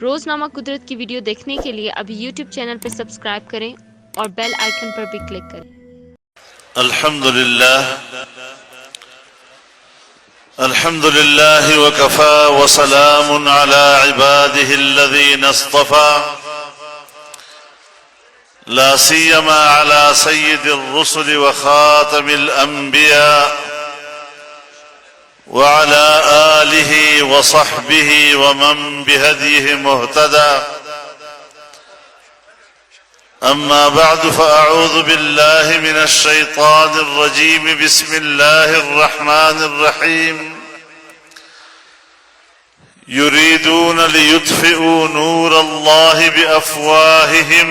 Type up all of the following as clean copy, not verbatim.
रोजनामा कुदरत की वीडियो देखने के लिए अभी यूट्यूब चैनल पर सब्सक्राइब करें और बेल आइकन पर भी क्लिक करें। अल्हम्दुलिल्लाह वकफा वसलामुन अला इबादिहि अल्लज़ीना इस्तफ़ा ला सियमा अला सय्यिदिर रुसुल व खातमिल अंबिया वअला आलिहि व सहबिहि व मन बिहदिहि मुहतदा अम्मा बअद फअऊज़ु बिल्लाहि मिनश शैतानिर रजीम बिस्मिल्लाहिर रहमानिर रहीम युरीदून लियुत्फ़िऊ नूरल्लाहि बिअफ़वाहिहिम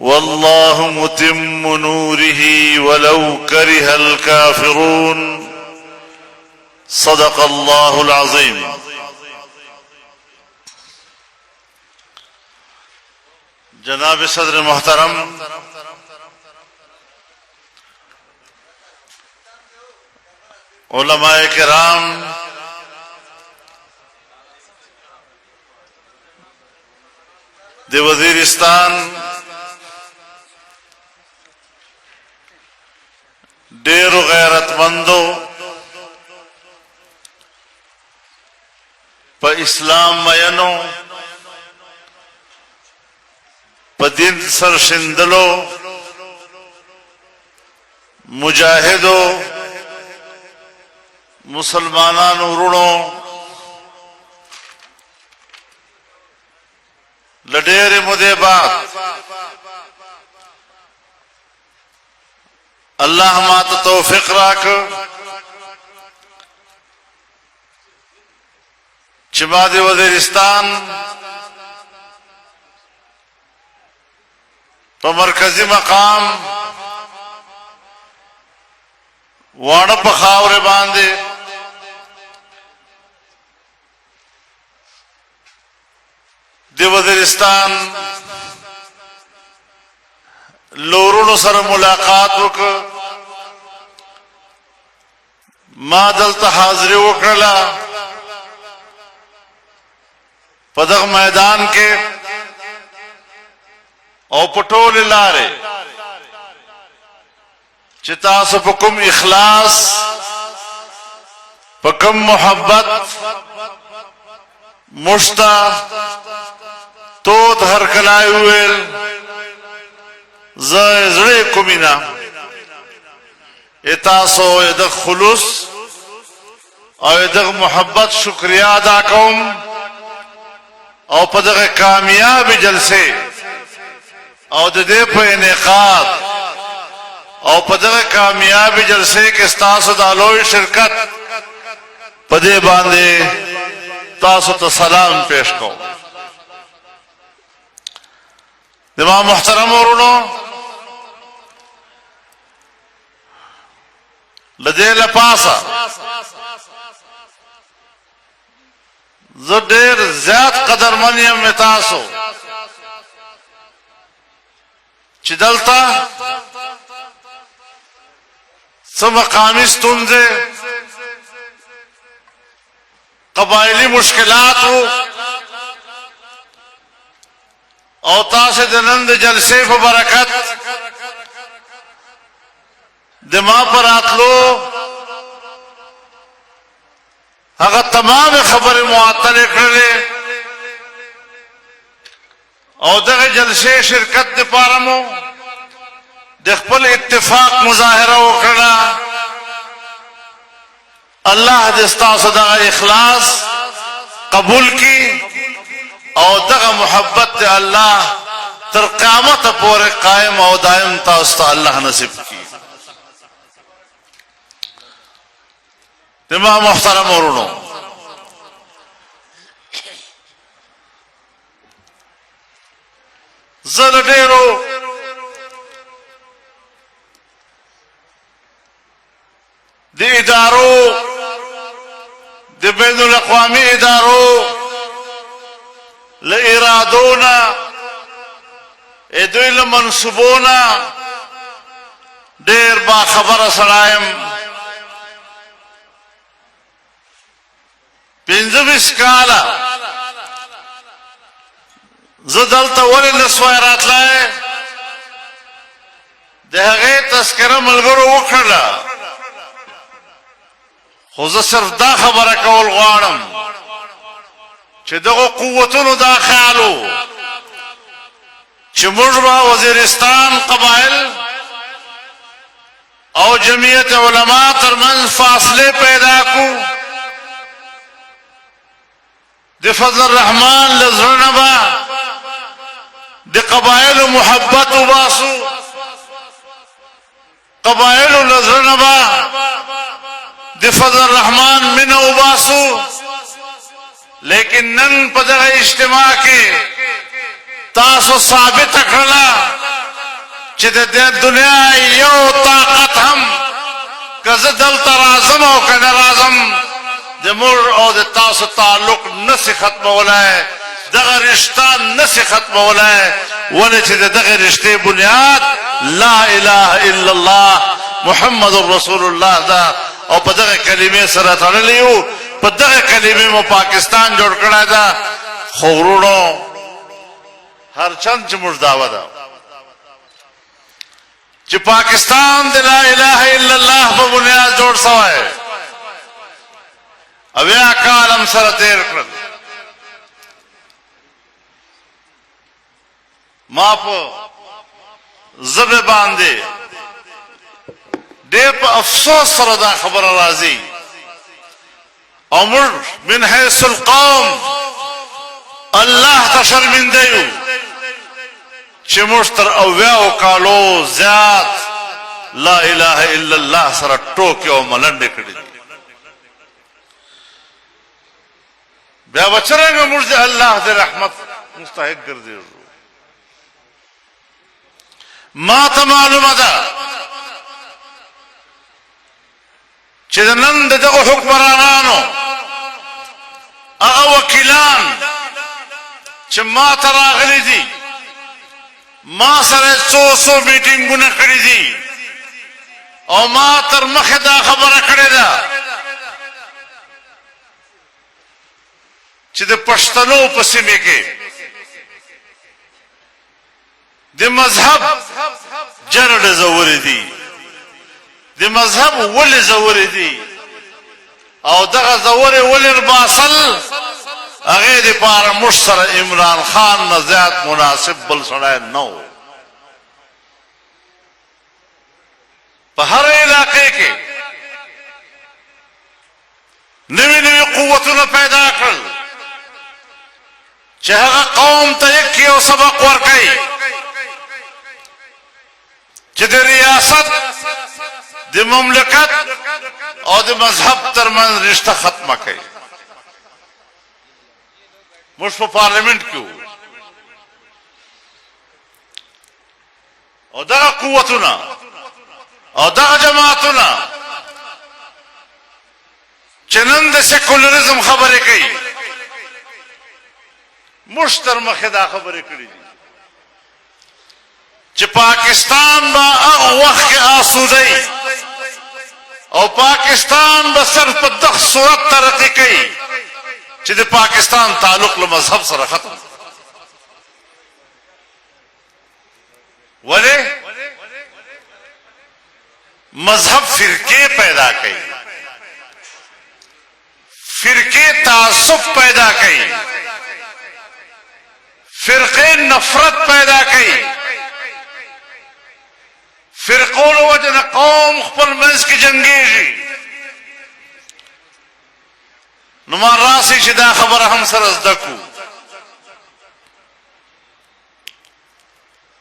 वल्लाहु मुतिम्मु नूरिही वलौ करिहल काफ़िरून सदक़ल्लाहुल अज़ीम। जनाब सदर मोहतरम, उलमाए किराम, दे वजीरिस्तान, डेर गैरतमंदो प इस्लाम मयनो पदिन सरशिंदलो मुजाहिदो मुसलमानानु रुणो लडेरे मुदे बात अल्लाह मात तौफीक राख चिमाद वजीरिस्तान तो मरकजी मकाम वाण पखावरे बांधे दे वजीरिस्तान लोरुण सर मुलाकात वक मा दलता हाजिरी वकला पदक मैदान के और पटोल लारे चितास पकुम इखलास पकम मोहब्बत मुश्ता तो धर कलाए हुए जड़े कुमिना इतासो यदक खुलूस और यदक मोहब्बत शुक्रिया अदा कौम और पदक कामयाबी जलसे और दे पे इनेकाद और पदक कामयाबी जलसे के तासु दालोई शिरकत पदे बांधे तासु तो सलाम पेश को दिमा मुहतरम और उनो लदे लपासा जो देर ज्यादा कदर मनियम में तासो चिदलता समकामिस तुंजे कबायली मुश्किलात हो औता से दनंद जलसे फ बरकत दिमा पर आतलो अगर तमाम खबर मुआतल करे और दगे जलसे शिरकत दे पारमो देखपल इत्तिफाक मुजाहिरा करना अल्लाह दिस्ता सदा इखलास कबूल की और दगा मोहब्बत अल्लाह तर क़यामत पूरे कायम और दायम तास्ता अल्लाह नसीब की। दिमा मुहतरम और उनो जरडेरो दे इदारो दे बैनुल अक़वामी इदारो ले इरादोना ए दुल मनसूबोना देर बाखबर सलायम 25 काला زدلتا ولی نسوای راتلای د هغه تذکره ملګرو وکړه خو زه صرف دا خبره کول غواړم چې دغه قوتونو دا خیالو چې موږ به وزیرستان قبایل او جمعیت علما ترمنځ فاصله پیدا کو د فضل الرحمن لزرنا با د قبایل محبت وباسو قبائل لزرنبا د فضل الرحمن من وباسو لیکن نن په دغه اجتماع کې تاسو ثابت کړلا چې د دنیا یو طاقت هم کزه دلته راځم او کنه راځم د مور او د تاسو تعلق نسی ختمولای دغه رشتہ نسی ختمولای ولې چې دغه رشته بنیاد لا اله الا الله محمد رسول الله دا او په دغه کلمې سره تړلې یو په دغه کلمې مو پاکستان جوړ کړی دا خورونو هر چند چې موږ داوا ده چې پاکستان د لا اله الا الله په بنیاد جوړ شوی او یا کالم سره تیر کړل ما په زبه باندې ډېر په افسوس سره دا خبره راځي او موږ من حيث القوم الله ته شرمنده یو چې موږ تر اویاو کالو زیات لا اله الا الله سره ټوکې او ملنډې کړې بیا بچرنګ موږ د الله د رحمت مستحق ګرځو ما ته معلومه ده چې نن دغه حکمرانانو هغه وکیلان چې ما ته راغلي دي ما سره څو میټینګونه کړې دي او ما تر مخه دا خبره کړې ده چې د پښتنو په سیمه کې د مذهب جرړ زوري دي د مذهب ول زوري دي او دغه زوري ول باسل هغه د پاره مشتر عمران خان نه زیات مناسب بل سړی نو په هر علاقې کې نوې قوتونه پیدا کړل چې هغه قوم ته یک یو سبق ورکړي چې د ریاست د مملکت او د مذهب ترمنځ رشتہ ختمه کړي موږ په پارلیمنت کې او دغه قوتونه او دغه جماعتونه چې نن د سیکولریزم خبرې کوي مشتر مخه دا خبرې کړې دي چې پاکستان با هغه وخت کې آسودی او پاکستان به صرف په دغه صورت ترقی کوي چې د پاکستان تعلق له مذهب سره ختم ولی مذهب فرقے پیدا کئی فرقے تعصب پیدا کئی فرقے نفرت پیدا کئی فرقون وجن قوم خپل منځ کې جنگيږي نو ما راسي چې دا خبره هم سره زده کو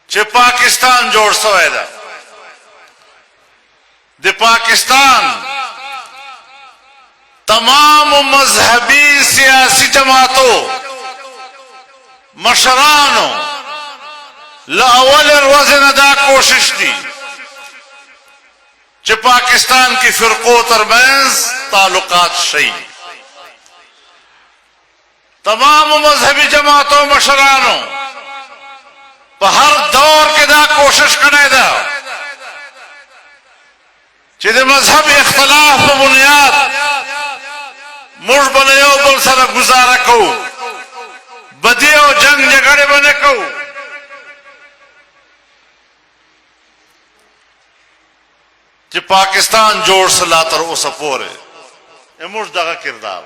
چې پاکستان جوړ شوی دی د پاکستان تمام مذهبی سیاسی جماعتوں مشرانو لاول روزنه دا کوشش دی چې پاکستان کی فرقو ترمنځ تعلقات شي تمام مذهبی جماعتوں مشرانو په هر دور کې دا کوشش کړی دا چې د مذهب اختلاف په بنیاد موږ بل یو بل سره گزاره کوو بدی او جنگ جګړه باندې کو چې پاکستان جوړ سلا تر اوسه پورې موږ دغه کردار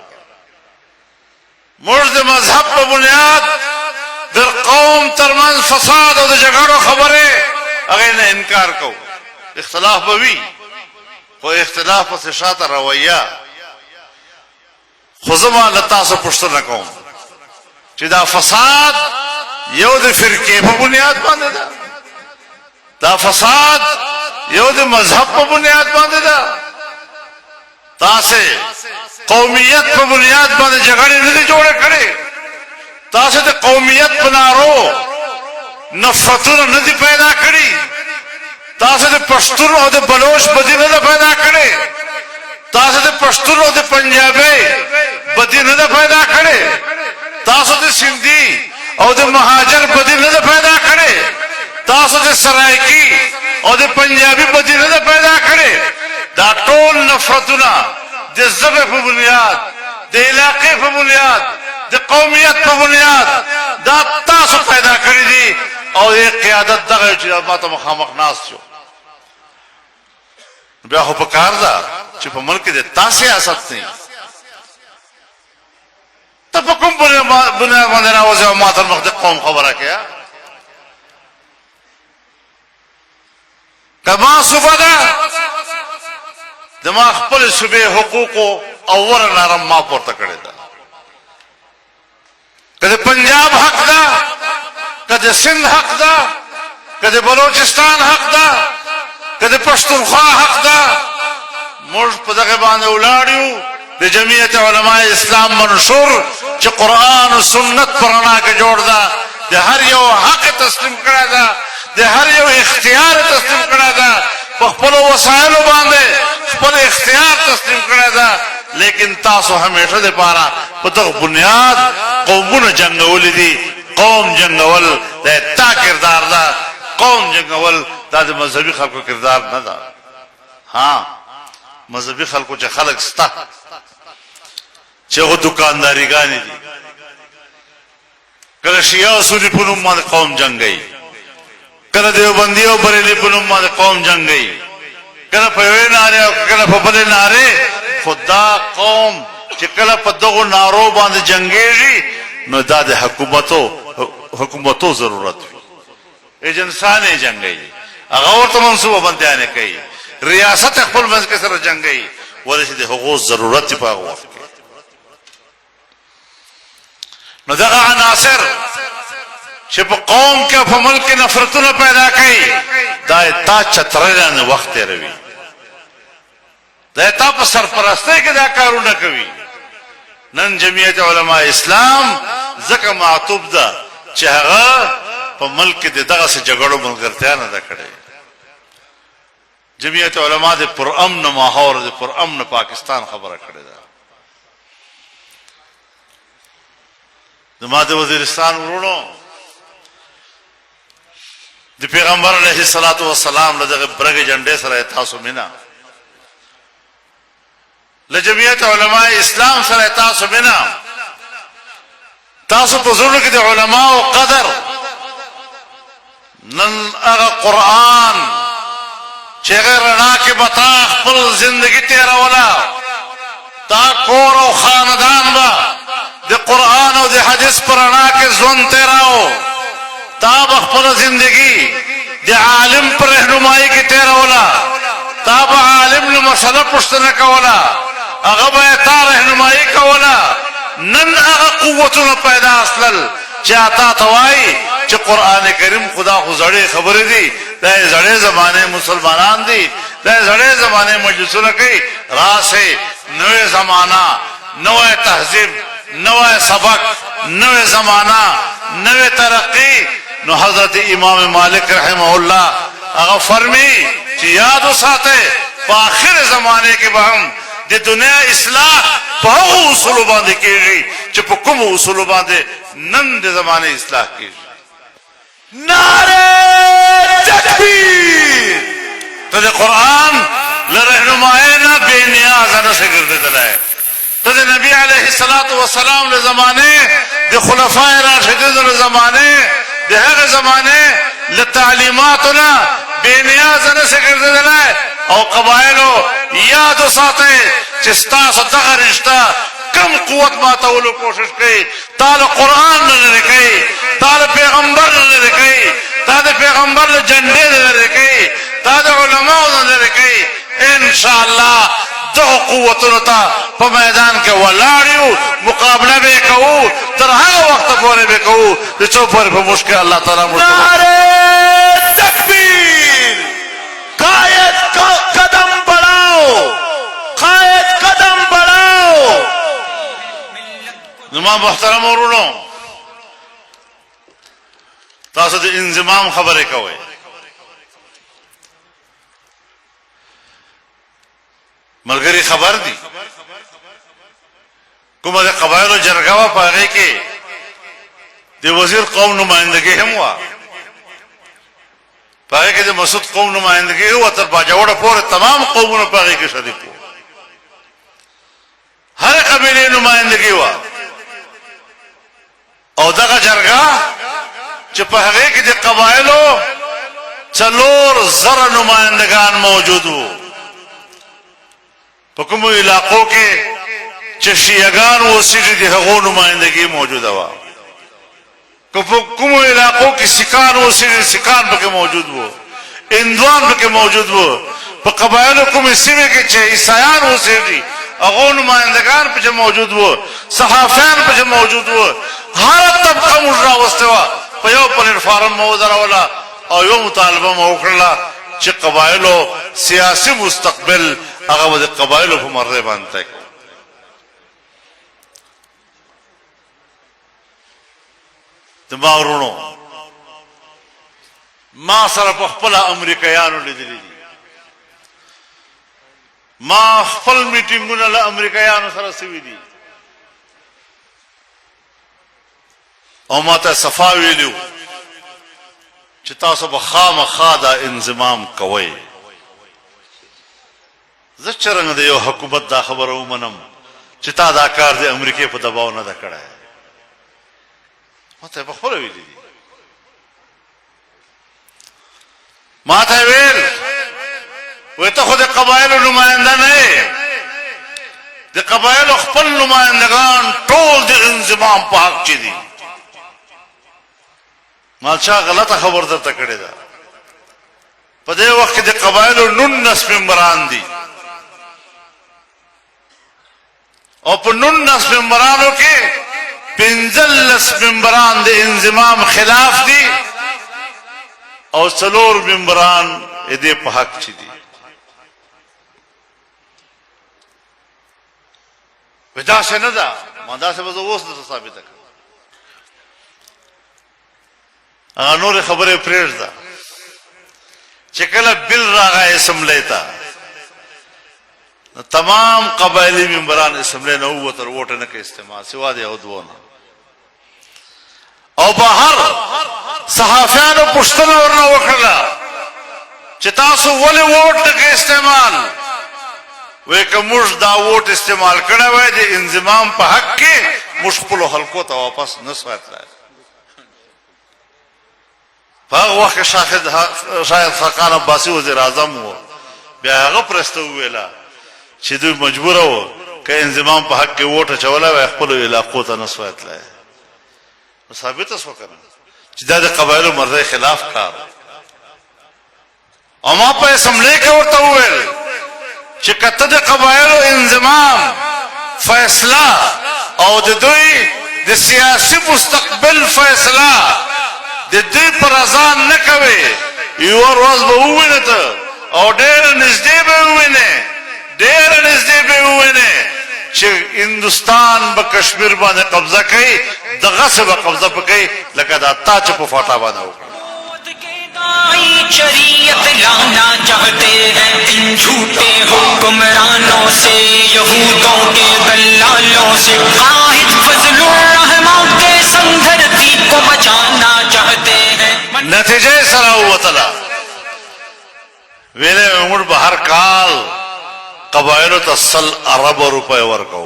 موږ د مذهب په بنیاد د قوم ترمنځ فساد او د جګړو خبره هغه نه انکار کو اختلاف به وي خو اختلاف په شاته رویه خو زما له تاسو پوښتنه کوم چې دا فساد یو د فرقې په بنیاد باندې ده دا فساد یو د مذهب په بنیاد باندې ده تاسو قومیت په بنیاد باندې جګړې نه دي جوړې کړې تاسو د قومیت په نارو نفرتونه نه دي پیدا کړې تاسو د پښتون او د بلوچ بدی نه پیدا کړې تاسو د پښتون او د پنجابي بدی نه پیدا کړې تاسو د سندھی او د مهاجر بدی نه پیدا کړې تاسو د سرایکی او د پنجابي بدی نه پیدا کړې دا ټول نفرتونه د ژبې په بنیاد د علاقې په بنیاد د قومیت په بنیاد دا تاسو پیدا کړی دي او یې قیادت دغه چې ماته مخامخ ناس شو بیا خو په کار ده چې په ملک کې تاسو سیاست نه ته په کوم بنیاد باندې راوځي او ماته مخ د قوم خبره کوي کما صوبه دما خپل صوبې حقوق او ورنارم ما پورته کړی ده کله پنجاب حق ده کله سند حق ده کله بلوچستان حق ده کله پښتونخوا حق ده موږ په دغه باندې ولاړیو د جمعیت علماء اسلام منشور چې قرآن او سنت پرانا کې جوړ ده د هر یو حق تسلیم کړی ده د هر یو اختیار تسلیم کړی ده په خپل وسایلو باندې خپل اختیار تسلیم کړی ده لیکن تاسو همیشه د پاره په دغه بنیاد قومونه جنگول دي قوم جنگول د تا کردار ده قوم جنگول د مذهبي خلکو کردار نه ده ها مذهبي خلکو چې خلک ستا چې هغه دکانداري غانې دي کله شیعه سوري په نوم باندې قوم جنگي کله دیوبندي او بریلي په نوم باندې قوم جنگي کله په وې ناره او کله په بل ناره خدا قوم چې کله په دغه نارو باندې جنگيږي نو دا د حکومتو ضرورت وي ایجنسانه جنگي هغه ورته منصوبه باندې نه کوي ریاست خپل منځ کې سره جنگي ورته د حقوق ضرورت په هغه وخت کې نو دغه عناصر چې په قوم کې په ملک نفرتونه پیدا کوي دا تا چترلانه وخت تیروي دا تا په سرپرستی کې دا کارونه کوي نن جمعیت علماء اسلام ځکه معطوب ده چې هغه په ملک کې دغه څه جګړو ملګرتیا نه ده کړې جمعیت علماء د پرامن ماحول د پرامن پاکستان خبره کړې ده د ماده وزیرستان ورونو د پیغمبر علیه الصلاۃ والسلام دغه برګ جنډې سره تاسو مینا لجمعیت علماء اسلام سره تاسو مینا تاسو په زړه کې د علماء قدر نن هغه قرآن چې غیرنا کې بتا خپل ژوندۍ تیرولا تا کور او خاندان با د قرآن او د حدیث پرانا کې ژوند تیراو تا خپل زندگی د عالم پر رهنمایي کې تیرولا تا به عالم له مسله پوښتنه کولا هغه به تا رهنمایي کولا نن هغه قوتونه پیدا اصل چې آتا توای چې قران کریم خدا خو زړې خبرې دي د زړې زمانه مسلمانان دي د زړې زمانه مجلسونه کوي راسه نوې زمانہ نوې تهذیب نوې سبق نوې زمانہ نوې ترقی نو حضرت امام مالک رحمه الله هغه فرمی چې یاد وساته په آخر زمانه کې به هم د دنیا اصلاح په هغو اصولو باندې کېږي چې په کومو اصولو باندې نن د زمانه اصلاح کېږي نعره تکبیر ته د قرآن له رهنمایۍ نه بې نیازه نشې ګرځېدلی ته د نبي علیه अलैहिस्सलातु वस्सलाम ले ज़माने दे खुलफाए राशिदीन ले ज़माने दे हर ज़माने ले तालीमातुना बेनियाज न से गिरदले और कबायलो याद साथे चिस्ता सदका रिश्ता कम कुवत मातवलो कोशिश कई ताल कुरान ने लिखई ताल पैगंबर ने लिखई ताल पैगंबर ने झंडे ने लिखई ताल उलमा ने लिखई इंशाअल्लाह दो कुवतों ता पर मैदान के वलाड़ियो मुकाबला में कहूँ तरह वक्त बोले में कहूँ जो पर मुश्किल अल्लाह ताला नारे तकबीर कायद कदम बढ़ाओ कायद कदम बढ़ाओ जमाम मोहतरम औरों तासद इंज़माम खबरें कवे मलगरी खबर दी कुमार कबायलो जरगावा पागे के दे वजीर कौम नुमाइंदगी हम हुआ पागे के दे मसूद कौम नुमाइंदगी हुआ तर बाजावड़ा पूरे तमाम कौमों ने पागे के शरीक हुआ हर कबीले नुमाइंदगी हुआ औदा का जरगा जो पागे के दे कबायलो चलोर जरा नुमाइंदगान मौजूद हो पकुमो इलाकों के चशियागान वो सिटी दिखो नुमाइंदगी मौजूद हुआ कुमो इलाकों की सिकान वो सिटी सिकान पे मौजूद हो इंद्वान पे मौजूद हो पर कबायलों कुम सिवे के चे ईसायान वो सिटी अगो नुमाइंदगान पे मौजूद हो सहाफ़ियान पे मौजूद हो हर तबका मुजरा वस्तवा पयो प्लेटफार्म मौजरा वाला और यो मुतालबा मौकरला चे कबायलों सियासी मुस्तकबिल अगर वो कबायलों को मर्रे बांधते हैं दिमाग रोनो माँ सर पखपला अमेरिकायानो ले दिली माँ फल मीटिंगों ने अमेरिकायानो सर सिवी दी और माता सफावी लियो चिता सब खाम खादा इंज़माम कवई जच्चरंग दे यो हुकूमत दा खबर हो मनम चिता दा कार दे अमेरिके पर दबाव न दकड़ा है माता बखोर भी दी माता वेल वे तो खुद कबायल नुमाइंदा नहीं दे कबायल खपल नुमाइंदगान टोल दे इंज़माम पाक चीदी मालशा गलत खबर दर तकड़े दा पदे वक्त दे कबायल नुन नस्ब मरान दी और पुनुन नस्ब मरानों के पिंजल नस्ब मरान दे इंज़माम खिलाफ दी और सलोर मिम्बरान इदे पहक ची दी विदा से न दा मादा से बस वो साबित कर अनोरे खबरें प्रेर दा चिकला बिल रागा असम्बलेता तमाम कबायली मेंबरान असम्बले न हुआ तर वोट न के इस्तेमाल सिवा दे उद्वोना और बाहर सहाफ़ियान पुश्तन और न वखला चितासु वले वोट के इस्तेमाल वे कमुश दा वोट इस्तेमाल करा हुआ दे इंज़माम पर हक के मुश्किल हल्को तो वापस न स्वायत्ता है भाग वक्त शायद ख़ान अब्बासी वज़ीर आज़म हो ब्याह प्रस्तु हुए ला चिदु मजबूर हो के इंज़माम पर हक के वोट चवला वे खपलो इलाक़ों ता नस्वायत लाए साबित है सोकर चिदा दे कबायलो मर्दे खिलाफ कार अमा पे असम्बले के वरता हुए चिकत्त दे कबायलो इंज़माम फैसला और दे दुई दे सियासी मुस्तकबिल फैसला दे दुई पर अज़ान न कवे यूर रोज बहुए न तो और डेर निज़दे बहुए ने डेर निज़दे बहुए ने चे हिंदुस्तान ब कश्मीर बाने कब्जा कई दगा से ब कब्जा पकई लगा दाता चुप फाटा बना होगा शरीयत लाना चाहते हैं इन झूठे हुक्मरानों से यहूदों के दल्लालों से वाहिद फजलुर रहमान के संग धरती को बचाना चाहते हैं नतीजे सरा हुआ तला वेले उमड़ बाहर काल कबायलो तसल अरब रुपए वर्गो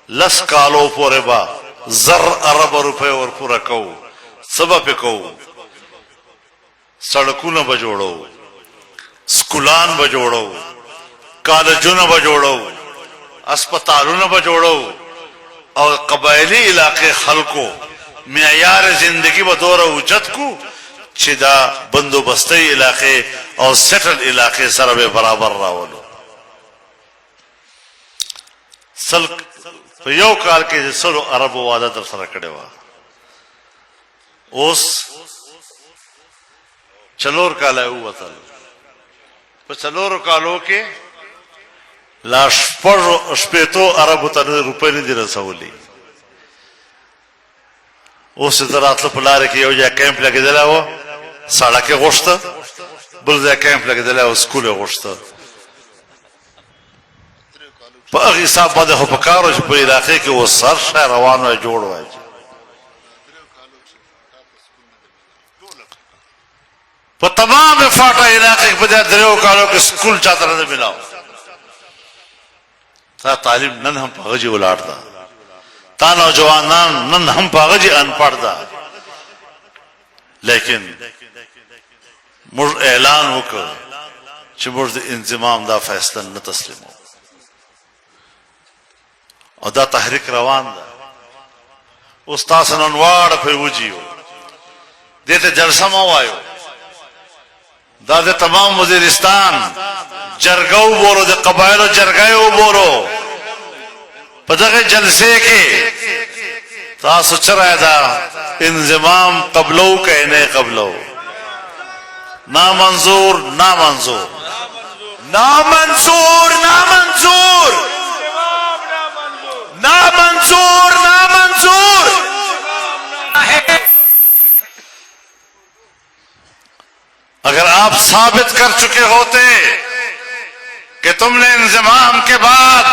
लस कालो पोरे बा जर अरब रुपए और पूरा कहू सब पे कहू सड़कों बजोड़ो स्कूलान बजोड़ो कॉलेजों न बजोड़ो अस्पतालों न बजोड़ो और कबायली इलाके हल्को मेयार जिंदगी बदौर उजत को चिदा बंदोबस्ती इलाके और सेटल इलाके सरबे बराबर रावलो सल यो काल के सलो अरब वादा तर सर कड़े वा ओस चलोर काल है वतल पर चलोर कालो के लाश पर स्पेतो अरब तन रुपए नहीं दिला सवली उस तरह तो पुलारे की हो जाए कैंप लगे दिला वो सड़क के गोश्त बुल जाए कैंप लगे दिला वो स्कूल के गोश्त पर हिसाब बंद हो पकारो जो पूरे इलाके के वो सर शहर रवान है जोड़ है पर तमाम फाटा इलाके के बजाय दरियो कालों के स्कूल चादर ने मिलाओ ता तालीम नन हम पागजी उलाटदा ता नौजवान नन हम पागजी अनपढ़ दा लेकिन मुझ ऐलान होकर चिमुर्द इंतजाम दा फैसला न तस्लीम हो और दा तहरीक रवान दा उस्ताद सनवाड़ फिर वुजियो देते जलसा मवायो दादे तमाम वजीरिस्तान जरगाऊ बोलो दे कबायलो जरगायो बोलो पदके जलसे के तासु चरायदा इंजमाम कबलो कहने कबलो ना मंजूर ना मंजूर ना मंजूर ना मंजूर ना मंजूर ना मंजूर अगर आप साबित कर चुके होते कि तुमने इंजमाम के बाद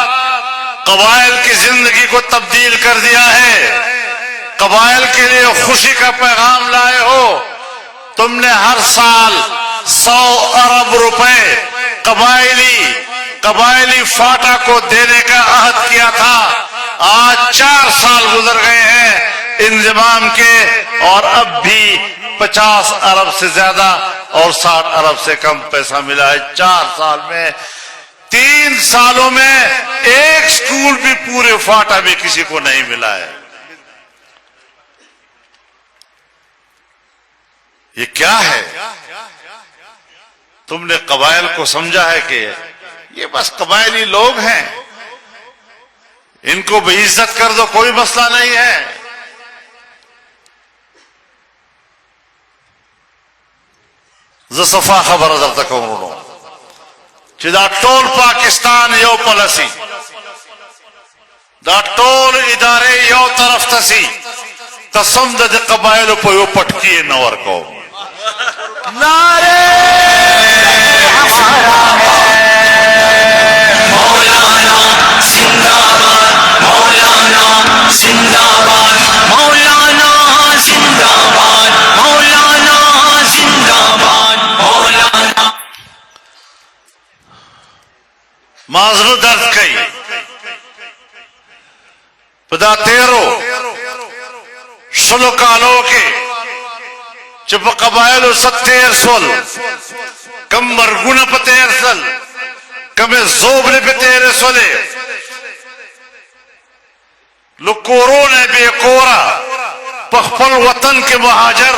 कबाइल की जिंदगी को तब्दील कर दिया है, कबाइल के लिए खुशी का पैगाम लाए हो, तुमने हर साल 100 अरब रुपए कबाइली फाटा को देने का अहद किया था। आज 4 साल गुजर गए हैं इंजमाम के और अब भी 50 अरब से ज्यादा और 60 अरब से कम पैसा मिला है 4 साल में। 3 सालों में एक स्कूल भी पूरे फाटा में किसी को नहीं मिला है। ये क्या है? तुमने कबाइल को समझा है कि ये बस कबाइली लोग हैं, इनको बेइज्जत कर दो कोई मसला नहीं है। सफा खबर तक चिदा टोल पाकिस्तान यो पलसी दा टोल इदारे यो तरफ तसी कसम दे कबाइल पर यो पटकी नवर को नारे मौलाना जिंदाबाद, मौलाना जिंदाबाद, मौलाना जिंदाबाद, मौलाना जिंदाबाद, मौलाना। माजरू दर्द कई पदा तेरो सुनो कालो के चुप कबायलो 70 सोल कम मरगुना पतेर सल कमे जोबने पे तेरे सोले लुकोरो ने बेकोरा पखपल वतन के महाजर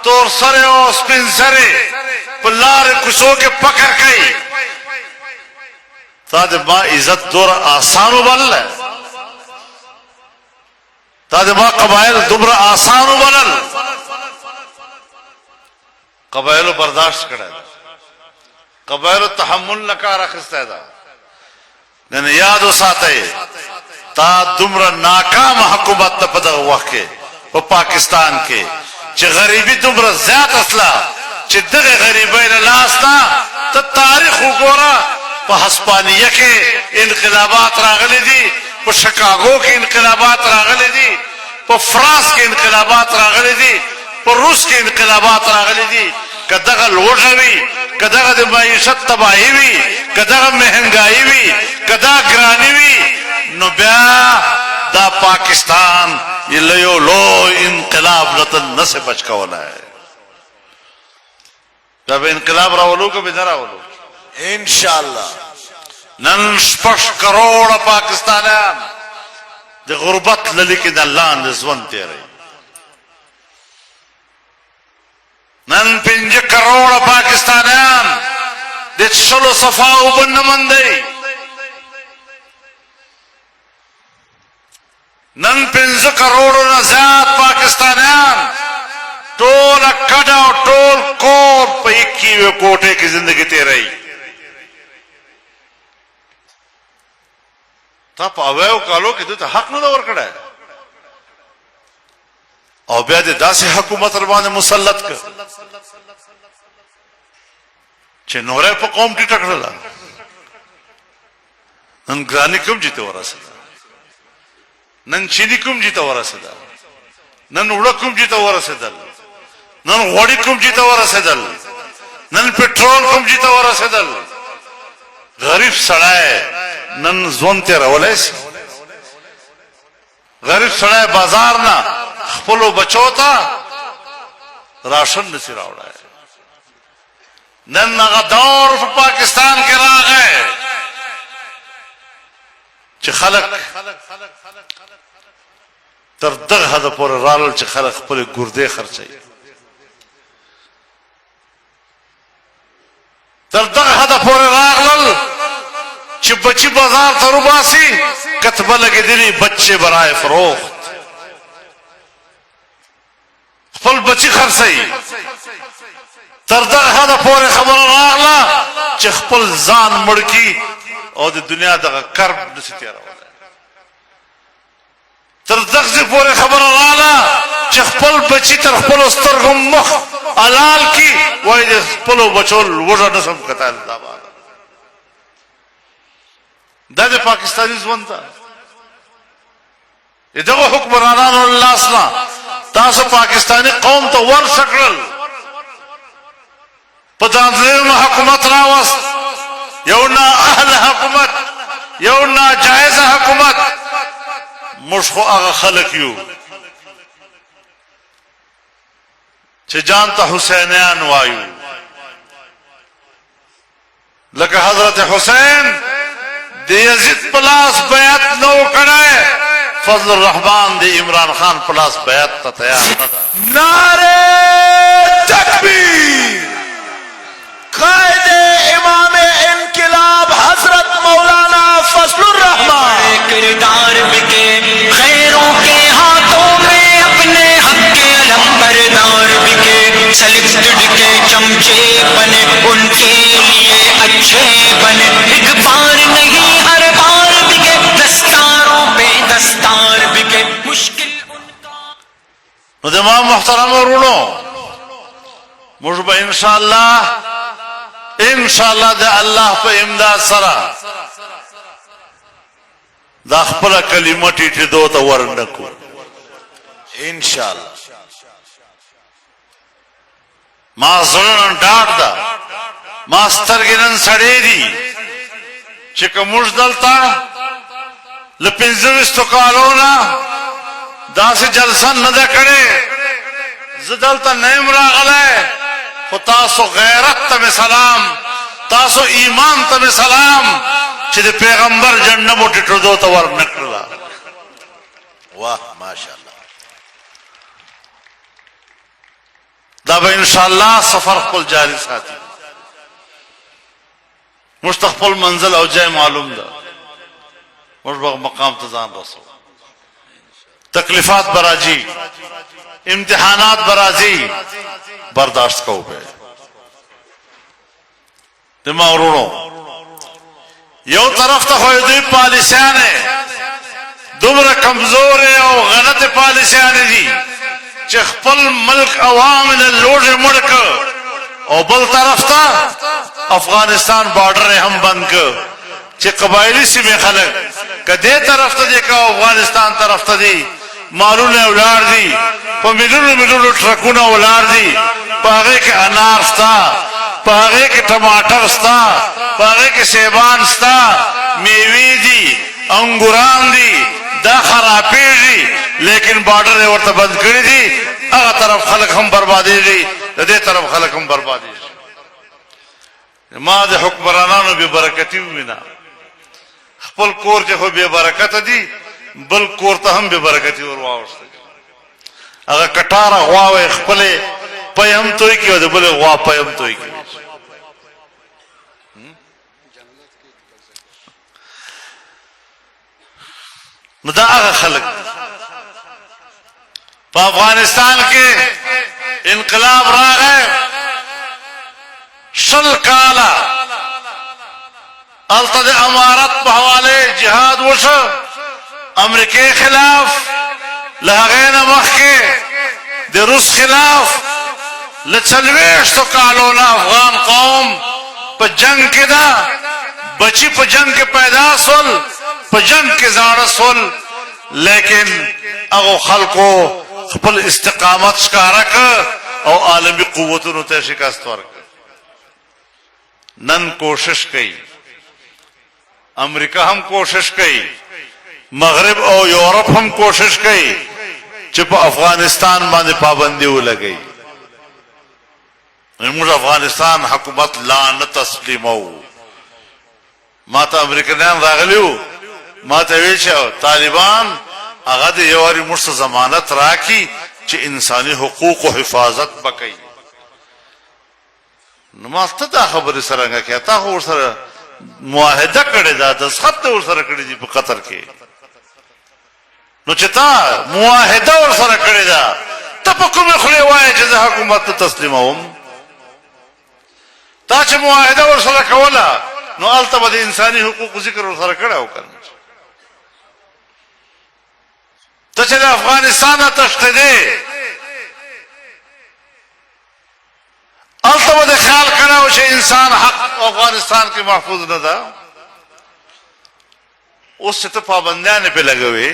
तोर सरे और स्पिन सरे पल्लार कुशो के पकड़ गई ताद मां इज्जत दौर आसानो बल ताद मां कबायल दुबरा आसानो बनल कबायलो बर्दाश्त करे कबायलो तहम्मुल नका रखस्ता ने याद साथे ता दुमरा नाकाम हुकूमत न पदा वके वो पाकिस्तान के च गरीबी दुमरा ज्यादा असला च दगे गरीबी लास्ता त तारीख गोरा प हस्पानिया के इनकलाबात रागले दी प शिकागो के इनकलाबात रागले दी प फ्रांस के इनकलाबात रागले दी प रूस के इनकलाबात रागले दी कदगा लोटवी कदगा द मईशत तबाही भी कदगा महंगाई भी कदा गिरानी भी نو بیا دا پاکستان یہ لیو لو انقلاب لطن نسے بچ کولا ہے. جب انقلاب راولو که بنا راولو انشاءاللہ نن 6 کروڑ پاکستانیان د غربت للیکن اللہ د ژوند تیری. نن 5 کروڑ پاکستانیان د څلو صفا وبن مندي. نن 5 کروڑ نه زیات پاکستانیان ټول کډه او ټول کور په 21 کوټه کې زندگی تیری. تا په اویو کالو کې دته حق نه ورکړای او بیا د داسې حکومت باندې مسلط ک چې نورې په قوم کې ټکړه. نن ګرانی کوم جته ورسېده، نن چینی کوم جته ورسېده، نن وړه کوم جته ورسېدل، نن غوړی کوم جته ورسېدل، نن پټرول کوم جته ورسېدل. غریب سړی نن ځوان ته راولای شي. غریب سړی بازار نه خپل بچو ته راشن نشي راوړای. نن هغه دور په پاکستان کې راغی چې خلک تر دغه حد پورې رالل چې خلک خپل ګردې خرڅي. تر دغه حد پورې راغلل چې بچی بازار ته روباسي کتبه لګېدلې بچے برای فروخت. خپل بچی خرڅي. تر دغه حد پورې خبره راغله چې خپل ځان مړ کی او د دنیا دغه کرب نشي تیرولی. تر دغه پورې خبره راغله چې خپل بچی تر خپل سترګو مخ حلال کی وای د خپل بچو وژه نسم کتل. دا د پاکستانی ژوند ته دغه حکمرانانو الله سنا تاسو پاکستانی قوم ته ورسکړل په ځانګړي حکومت راوست. یو نه اهل حکومت، یو نه جایز حکومت. موږ خو هغه خلک یو چې جان ته حسینیان وایو. لکه حضرت حسین د یزید پلاس بیعت نو کړه، فضل الرحمن د عمران خان پلاس بیعت ته تیار نه ده. نعرہ تکبیر. قائد امام انقلاب حضرت مولانا فضل الرحمن. किरदार बिके खैरों के हाथों में अपने हक के लंबरदार बिके. सेलेक्टेड के चमचे बने उनके लिए अच्छे बने. एक बार नहीं हर बार बिके दस्तारों पे दस्तार बिके. मुश्किल उनका نو د ما محترم ورونو موږ به ان شاء الله د الله په امداد سره دا خپل کلمه ټیټه دوته ورنکو انشاءاللہ. ما زړه ډاډ ده، ما سترګې نن سړې دي چې کومش دلته ل 15 کالو نه داسې جلسه نه ده کړې. زه دلته نیم راغلی خو تاسو غیرت ته سلام، تاسو ایمان ته سلام چې د پیغمبر جنت مو ټیټو دوته ورنکړله. واہ ماشاءاللہ. دا به ان شاء الله سفر خپل جاری ساتي. مستقبل منزل او جای معلوم ده. موږ به مقام ته ځان رسو. تکلیفات براجی، امتحانات برازی، برداشت کو به. دما ورونو یو طرف ته خو دې پالیسیانه دومره کمزور او غلط پالیسیانه دي چې خپل ملک عوام له لوټه مړک، او بل طرف ته افغانستان بارډر هم بند ک چې قبایلی سیمه خلک کدی طرف ته دي کا افغانستان طرف ته دي. مالونه ولار دي په مليونو ټرکونه ولار دي. پاغه کې انار ستا، پاغه کې ټماټر ستا، پاغه کې سیبان ستا، میوې دي، अंगुरान दी दा खरापेगी लेकिन बॉर्डर और बंद करी थी अगर तरफ खलक हम बर्बादी गई दे तरफ खलक हम बर्बादी माँ दे हुक्मराना भी बरकती हुई ना खपल कोर जो बेबरकत दी बल कोर तो हम बेबरकती और वाह अगर कटारा वाह खपले पयम तो की वजह बोले वाह पयम तो की मुदा खलक अफगानिस्तान के इनकलाब रहा है सल काला अल्तद अमारत बहवाले जिहाद वश अमरीके खिलाफ लहगैन मख के दे रूस खिलाफ लचलवेश तो कालोना अफगान कौम पर जंग के दा बची पर जंग के पैदास होल पर जंग के जाड़स होल लेकिन अगो खल को खपल इस्तिकामत कारक और आलमी कुव्वतों ते शिकस्त वर्क नन कोशिश कई अमेरिका हम कोशिश कई मगरब और यूरोप हम कोशिश कई चुप अफगानिस्तान माने पाबंदी लगी मुझे अफगानिस्तान हुकूमत ला न तस्लीम माता अमेरिकन रागलियो माता वेशा तालिबान अगद योरी मुझसे जमानत राखी चे इंसानी हुकूक व हिफाजत बकई नमाज ता खबर सरंगा क्या ता हो सर मुआहिदा करे दा दस्तखत और सर करे जी कतर के नो चिता मुआहिदा और सर करे दा तपक में खुले वाए जजा हुकूमत तस्लीम होम ताच मुआहिदा और सर कवला नो अल्तबद इंसानी हुकूक जिक्र और सर करे हो करना तो चले अफगानिस्तान तश्ते दे अल्तबद ख्याल करा उसे इंसान हक अफगानिस्तान के महफूज न था उससे तो पाबंदियां पे लगे हुए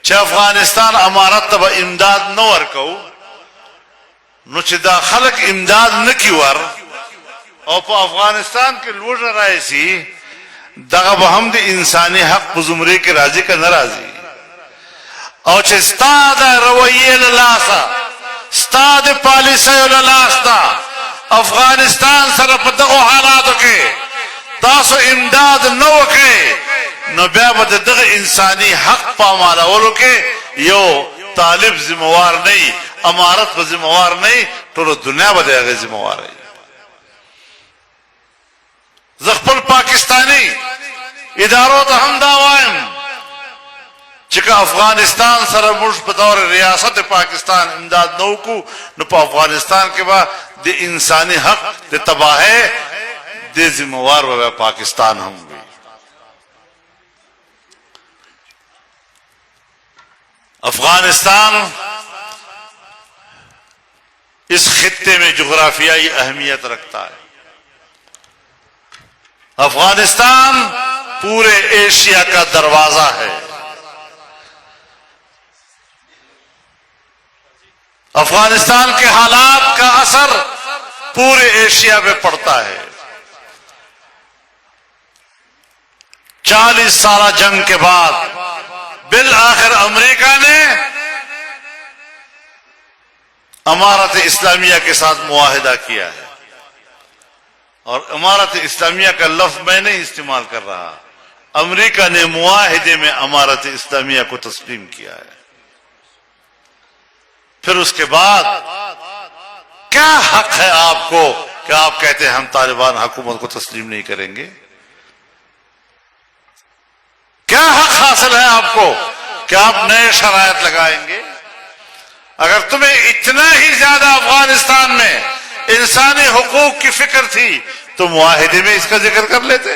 चाहे अफगानिस्तान अमारत तब इमदाद न वर्को नुचिदा खलक इमदाद न की वर और अफगानिस्तान के लोग राय सी दगब हमद इंसानी हक बुजुमरे के राजी का नाराजी और स्ताद रवैये लासा स्ताद पॉलिसी लास्ता अफगानिस्तान सरफ दगो हालात के तासो इमदाद न के न ब्याबद दग इंसानी हक पामाला वो के यो तालिब जिम्मेवार नहीं अमारत पर जिम्मेवार नहीं तो दुनिया बदे जिम्मेवार है जख्पल पाकिस्तानी इदारों तो हम दावाएं चिका अफगानिस्तान सर मुल्क बतौर रियासत पाकिस्तान इमदाद नौकू न अफगानिस्तान के बाद दे इंसानी हक दे तबाहे दे जिम्मेवार व पाकिस्तान होंगे अफगानिस्तान इस खित्ते में जुग्राफियाई अहमियत रखता है अफगानिस्तान पूरे एशिया का दरवाजा है अफगानिस्तान के हालात का असर पूरे एशिया में पड़ता है 40 साल जंग के बाद बिल आखिर अमेरिका ने इमारत इस्लामिया के साथ मुआहिदा किया है और इमारत इस्लामिया का लफ्ज मैं नहीं इस्तेमाल कर रहा अमेरिका ने मुआहिदे में इमारत इस्लामिया को तस्लीम किया है फिर उसके बाद क्या हक है आपको कि आप कहते हैं हम तालिबान हुकूमत को तस्लीम नहीं करेंगे क्या हक हासिल है आपको कि आप नए शरायत लगाएंगे अगर तुम्हें इतना ही ज्यादा अफगानिस्तान में इंसानी हुकूक की फिक्र थी तो मुआहिदे में इसका जिक्र कर लेते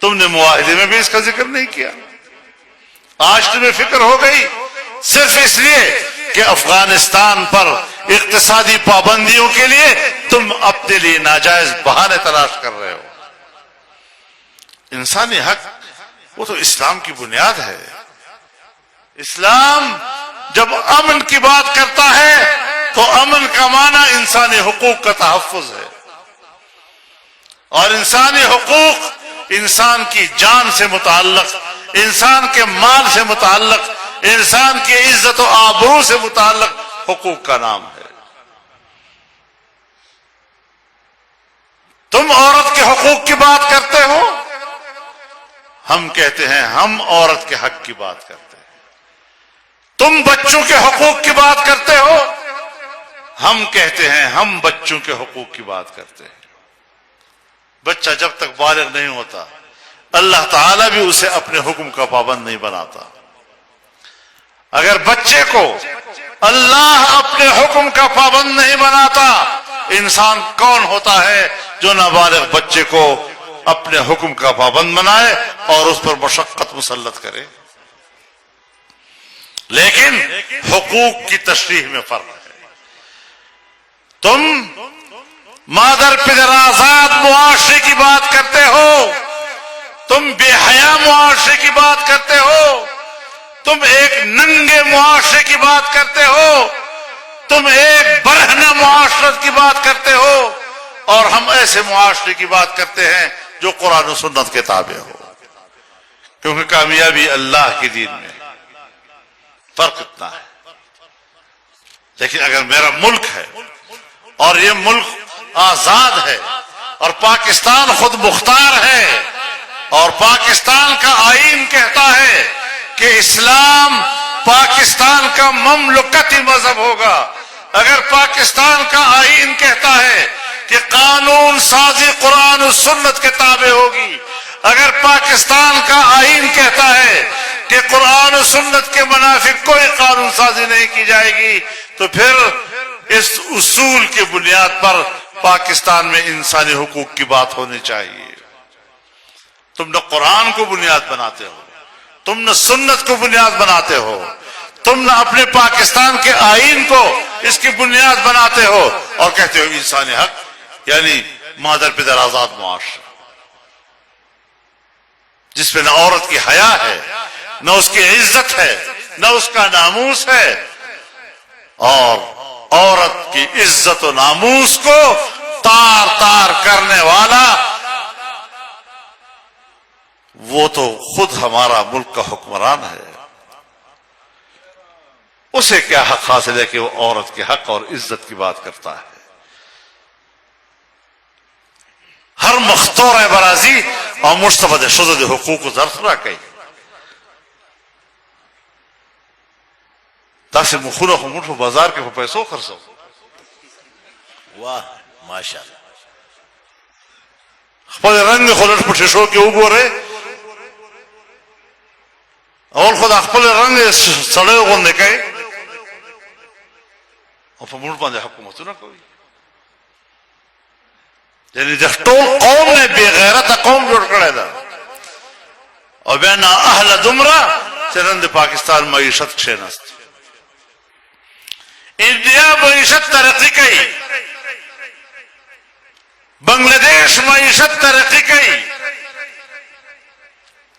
तुमने मुआहिदे में भी इसका जिक्र नहीं किया आज तुम्हें फिक्र हो गई सिर्फ इसलिए कि अफगानिस्तान पर इक्तिसादी पाबंदियों के लिए तुम अपने लिए नाजायज बहाने तलाश कर रहे हो इंसानी हक वो तो इस्लाम की बुनियाद है इस्लाम जब अमन की बात करता है तो अमन का माना इंसानी हुकूक का तहफ्फुज है और इंसानी हुकूक इंसान की जान से मुताल्लक, इंसान के माल से मुताल्लक, इंसान की इज्जत और आबरू से मुताल्लक हुकूक का नाम है। तुम औरत के हुकूक की बात करते हो, हम कहते हैं हम औरत के हक की बात करते हैं। तुम बच्चों के हुकूक की बात करते हो, हम कहते हैं हम बच्चों के हुकूक की बात करते हैं। बच्चा जब तक बालिग नहीं होता, अल्लाह ताला भी उसे अपने हुक्म का पाबंद नहीं बनाता। अगर बच्चे को अल्लाह अपने हुक्म का पाबंद नहीं बनाता, इंसान कौन होता है जो नाबालिग बच्चे को अपने हुक्म का पाबंद बनाए और उस पर मशक्कत मुसल्लत करे। लेकिन हुकूक की तशरीह में फर्क है। तुम मादर पिदर आजाद मुआशरे की बात करते हो, तुम बेहया मुआशरे की बात करते हो, तुम एक नंगे मुआशरे की बात करते हो, तुम एक बरहना मुआशरत की बात करते हो, और हम ऐसे मुआशरे की बात करते हैं जो कुरान और सुन्नत के ताबे हो। क्योंकि कामयाबी अल्लाह के दीन में फर्क इतना है। लेकिन अगर मेरा मुल्क है और ये मुल्क आजाद है और पाकिस्तान खुद मुख्तार है और पाकिस्तान का आईन कहता है कि इस्लाम पाकिस्तान का ममलुकती मजहब होगा, अगर पाकिस्तान का आईन कहता है कि कानून साजी कुरान और सुन्नत के ताबे होगी, अगर पाकिस्तान का आईन कहता है कि कुरान और सुन्नत के मुनाफिक कोई कानून साजी नहीं की जाएगी, तो फिर इस उसूल की बुनियाद पर पाकिस्तान में इंसानी हुकूक की बात होनी चाहिए। तुम न कुरान को बुनियाद बनाते हो, तुम न सुन्नत को बुनियाद बनाते हो, तुम न अपने पाकिस्तान के आईन को इसकी बुनियाद बनाते हो और कहते हो इंसानी हक यानी मादर पिदर आजाद मुआशरा, जिसमें न औरत की हया है, न उसकी इज्जत है, न उसका नामूस है। और औरत की इज्जत और नामूस को तार तार करने वाला वो तो खुद हमारा मुल्क का हुक्मरान है। उसे क्या हक हासिल है कि वो औरत के हक और इज्जत की बात करता है। हर मख्तूर बराजी और मुस्तफद शुद्ध हुकूक जरफरा कई ताकि मुखुन मुठ बाजार के पैसों खर्चो। वाह माशाल्लाह। रंग खुलट पुठेशो के उगोरे और खुद अखपल रंग सड़े गोंदे कई और मुठ बांधे हुकूमत ना कोई यानी टोल कौम ने बेगैरत कौम जोड़ करे था और बेना अहल दुमरा चरंद पाकिस्तान मईशत क्षेनस्त इंडिया मईशत तरक्की कई, बांग्लादेश मईशत तरक्की कई,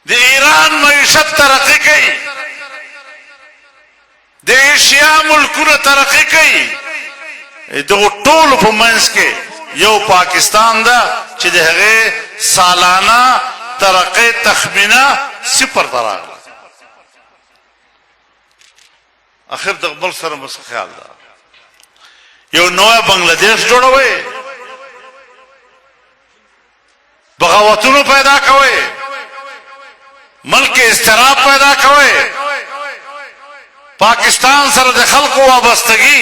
ईरान मईशत तरक्की कई, एशिया मुल्क तरक्की कई। दो टोल परफॉर्मेंस के यो पाकिस्तान दा चिदहगे सालाना तरक्की तखमीना 0 तराग आखिर दकबल सर मस ख्याल दा यो नया बांग्लादेश जोड़ा हुए बगावतों पैदा कवे, मुल्क के इस्तिराब पैदा कवे, पाकिस्तान सर दखल को वाबस्तगी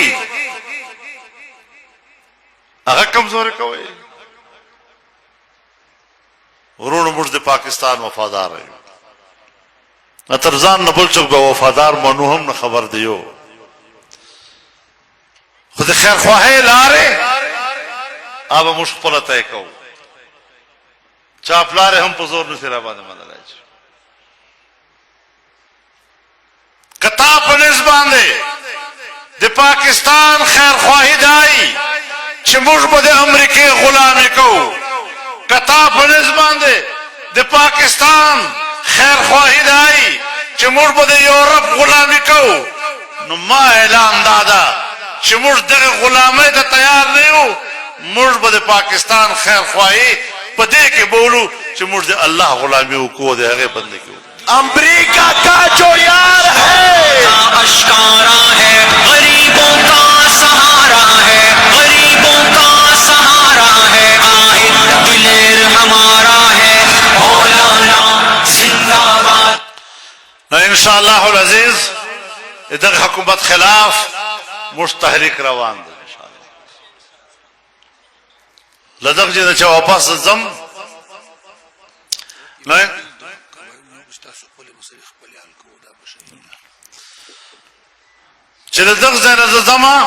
अगर कमजोर कवे उन्होंने मुझे पाकिस्तान वफादार है नतरजान न बोल चुक वफादार मनु हम न खबर दियो खुद खैर ख्वाहे लारे अब मुश्किल तय कहो चाप लारे हम पुजोर नसीरा बांधे मंदलाज कताब पुलिस बांधे दे पाकिस्तान खैर ख्वाही दाई चिमुश बदे अमरीके गुलामी को कताब पुलिस बांधे दे पाकिस्तान खैर ख्वाही दाई चिमुश बदे यूरोप गुलामी को नुमा ऐलान दादा चिमुश दे गुलामी तो तैयार नहीं हो मुश बदे पाकिस्तान खैर ख्वाही पदे के बोलू چې موږ د الله غلامي وکړو د هغه بندګي وکړو अमेरिका का जो यार है अश्कारा है गरीबों का सहारा है गरीबों का सहारा है आहिद दिलेर हमारा है मौलाना जिंदाबाद نو ان شاء الله العزيز دغه حکومت خلاف موږ تحریک روان دي ان شاء الله لدغه چې واپس ځم نه چې دغه ځای نه زما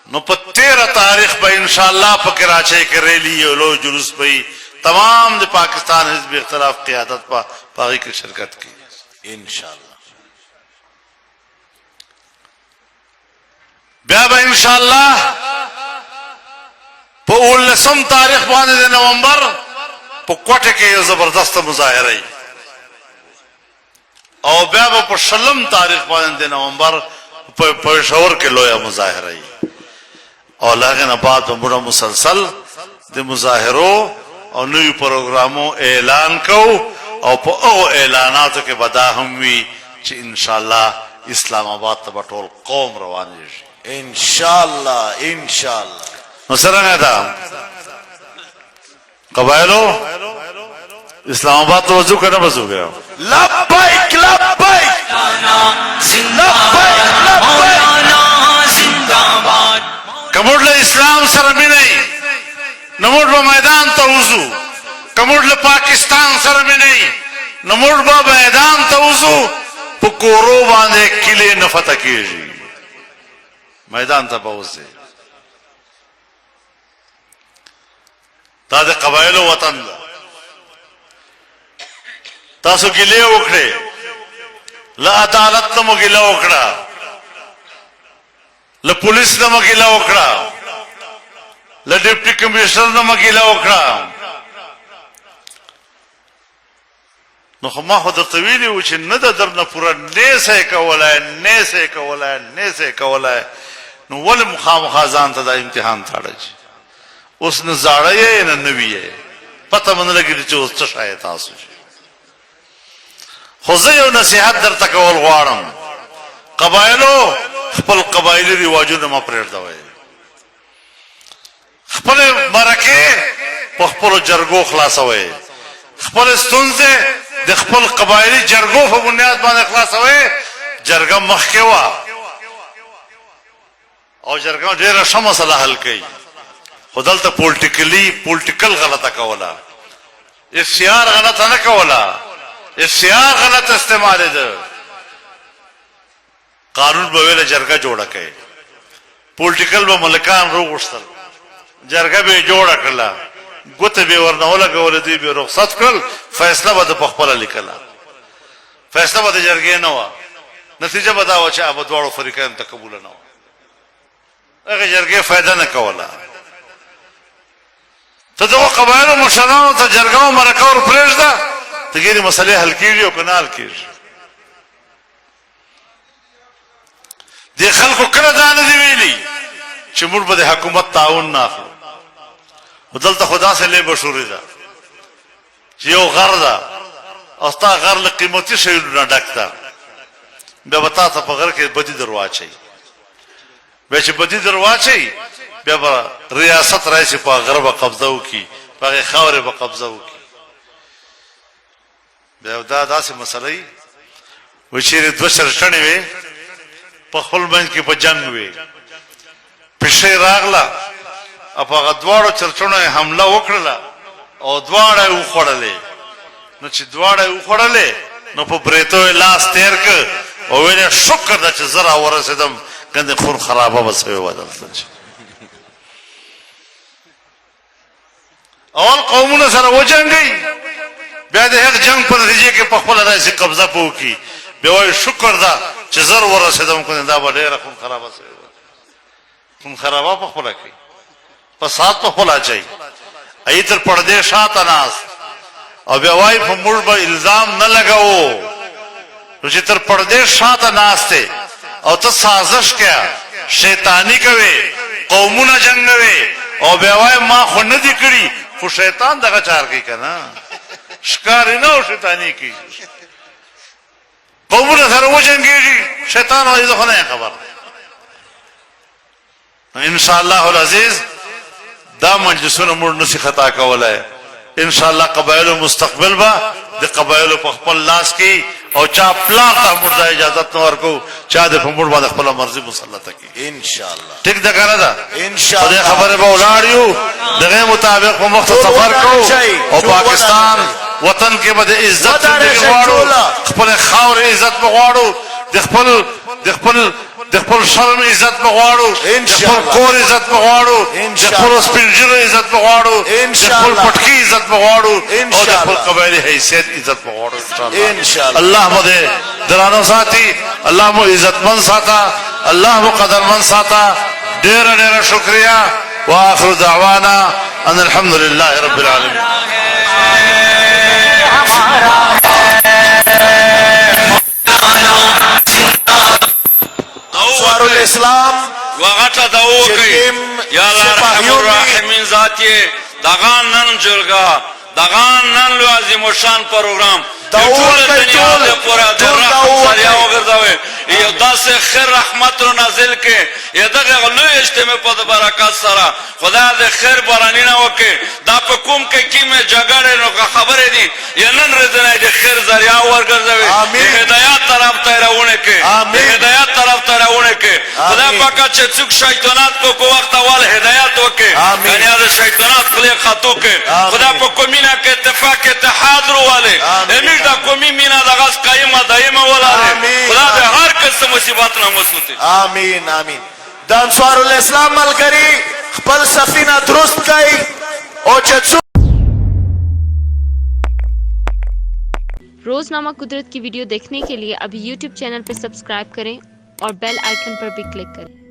نو په 13 تاریخ به ان شاء الله په کراچۍ کې ریلی او لو جلوس به تمام د پاکستان حزب اختلاف قیادت په پاغي کې شرکت کی इंशाअल्लाह بیا به ان شاء الله په 19 تاریخ باندې د نومبر په کوټه کې یو زبردست مظاهره او بیا به په 20 تاریخ باندې د نومبر په پېښور کې لویه مظاهره او لاغه نه بعد په موږ مسلسل د مظاهرو او نوې پروګرامو اعلان کو او په هغه اعلاناتو کې بدا هم وی چې ان شاء الله اسلام آباد ته ټول قوم روان شي इंशाअल्लाह इंशाअल्लाह نو څنګه دا قبایلو اسلام آباد ته وځو کنه وځو ګرام लब्बैक लब्बैक जिंदाबाद मौलाना जिंदाबाद کموډ له اسلام سره مینه نموډ په میدان ته وځو کموډ له پاکستان سره مینه نموډ په میدان ته وځو په کورو باندې کلی نه فتح کیږي میدان ته پوځي دا د قبایلو وطن ده تاسو ګلې وکړې لا عدالت ته مو ګلې وکړه له پولیس نه مو ګلې وکړه له ډیپټي کمشنر نه مو ګلې وکړه نو خو ما خو درته ویلي و چې نه د درنه پوره نه سې کولای نو ولې مخامخا ځان ته دا امتحان تاړه اوس نه زاړه یې نه نوی یې پته مونږ لګېږي چې اوس څه شی تاسو خو زه یو نصیحت درته کول غواړم قبایلو خپل قبایلي رواجونه مه پرېږدوئ خپل مرکې په خپلو جرګو خلاصوئ خپل ستونزې د خپل قبایلي جرګو په بنیاد باندې خلاصوئ جرګه مخکې وه او جرګه ډېره ښه مسله حل کوي خو دلته پولټیکل غلطه کوله اختیار غلطه نه کوله اختیار غلط استعمالېده قانون به ویله جرګه جوړه کوي پولټیکل به ملکان روغوښتل جرګه به یې جوړه کړله ګوته به یې ورنه ولګوله دوی به یې رخصت کړل فیصله به ده پخپله لیکله فیصله به د جرګې نه وه نتیجه به دا وه چې هغه دواړو فریقینو ته قبوله نه وه هغه جرګې فایده نه کوله ته دغو قبایلو مشرانو ته جرګه او مرکه ور پرېږده ته ګیرې مسلې حل کېږي او که نه حل کېږي دې خلکو کله دا نه دي ویلي چې موږ به د حکومت تعاون نه اخلو خو دلته خو داسې لې مشهورې ده چې یو غر ده او ستا غر له قیمتي شیانو نه ډک ده بیا به تا ته په غر کې بدي در واچوي بیا چې بدي در واچوي بیا به ریاست راشي په غره به قبضه وکړي په هغې خاورې به قبضه وکړي بیا دا داسې مسله وي وایي چېرې دوه چرچڼې وې په خپل منځ کې په جنګ وې پیشۍ راغله او په هغه دواړو چرچڼو یې حمله وکړله او دواړه یې وخوړلې نو چې دواړه یې وخوړلې نو په بریتو یې لاس تېر کړ او ویل شکر ده چې زه راورسېدم ګندې خون خرابه به سوې وه دلته اول قومونه سره وجنګئ بیا د هغه جنگ په نتیجه کې په خپله داسې قبضه په وکړي بیا وایي شکر ده چې زر ورسېدم کنې دا به ډېره خون خرابه سوې وه خون خرابه په خپله کوي فساد په خپله اچوي ای تر پردې شاته ناست او بیا وایي په موږ به الزام نه لګوو نو چې تر پردې شاته ناست دی او ته سازش کیا شیطانی کوي قومونه جنګوي او بیا وایي ما خو نه دي کړي خو شیطان دغه چار کی کنه شکاری نه او شیطانی کی قومونه سره وجنګيږي شیطان او دغه نه خبر ان شاء الله العزيز دا مجلسونه موږ نشي خطا کولای ان شاء الله قبایل مستقبل با د قبایل په خپل لاس کې او چا پلاک ته موږ اجازه نه ورکو چا د موږ باندې خپل مرزي مسلطه کی ان شاء الله ټیک دا کنه دا ان شاء الله خبره به ولاړیو دغه مطابق په مخ سفر کو او پاکستان وطن کې به عزت زندگی غواړو خپل خاور عزت غواړو د خپل شرم عزت غواړو د خپل کور عزت غواړو د خپل سپینجر عزت غواړو د خپل پټکی عزت غواړو او د خپل قبایلی حیثیت عزت غواړو ان شاء الله الله مو دې درانو ساتي الله مو عزتمن ساته الله مو قدرمن ساته ډېر ډېر شکریا واخر دعوانا ان الحمد لله رب العالمين انصار الاسلام وغټه دعوه کوي یا الله رحم الرحیمین ذاتی دغان نن جلګه دغان نن لازم شان پروګرام دعوه کوي ټول پورا د رحمت سره وګرځوي یو داسې خیر رحمت رو نازل کې یا دغه لوی اجتماع په برکات سره خدای دې خیر بارانینه وکي دا په کوم کې کیمه جګړه نو خبره دي یا نن رضای دې خیر ذریعہ ورګرځوي هدایت طرف ته راونه کې هدایت طرف ته راونه کې خدای پاک چې څوک شیطانات کو وخت اول هدایت وکي یعنی دا شیطانات خپل خطو کې خدای په کومینه کې اتفاق اتحاد روواله امیر دا کومي مینا دغه قائمه دایمه ولاله خدای دې هر قسم مصیبت نه مسوته آمین آمین د انصار الاسلام ملګری خپل سفینه درست کړي او چې रोजनामा कुदरत की वीडियो देखने के लिए अभी YouTube चैनल पर सब्सक्राइब करें और बेल आइकन पर भी क्लिक करें।